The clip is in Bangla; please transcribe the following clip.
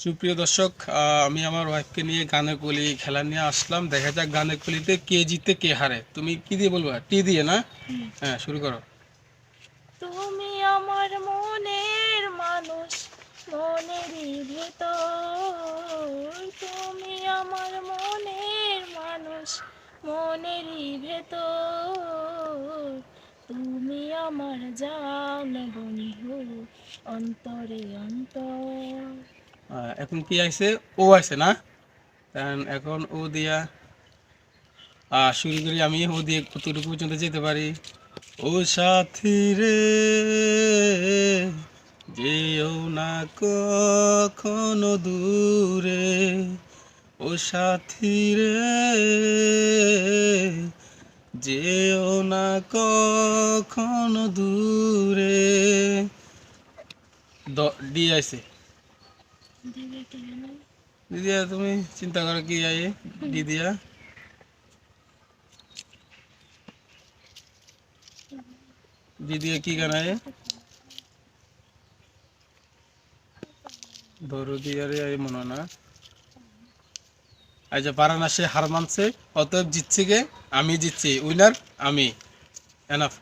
সুপ্রিয় দর্শক, আমি আমার ওয়াইফকে নিয়ে গানের কলি খেলা নিয়ে আসলাম। দেখা যাক গানের কলিতে কে জিতে কে হারে। তুমি কি দিয়ে বলবা? টি দিয়ে না? হ্যাঁ, শুরু করো। তুমি আমার মনের মানুষ, মনেরই ভেতর। তুমি আমার মনের মানুষ, মনেরই ভেতর। তুমি আমার জান বন্ধু, অন্তরে অন্তর। এখন কি আইছে? ও আছে না? এখন ও দিয়া শুরু করি। আমি ও দিয়ে কতটুকু পর্যন্ত যেতে পারি? ও সাথী রে, যেও না কখনো দূরে। ও সাথী রে, যেও না কখনো দূরে। ডি আইছে। দিদিয়া, তুমি চিন্তা করো কি আই দিদিয়া। দিদিয়া কি গান আয়? দরদি আরে আই মনে না। আচ্ছা, পারা না, সে হার মানছে, অতএব জিতছে কে? আমি জিতছি, উইনার আমি। এনাফ।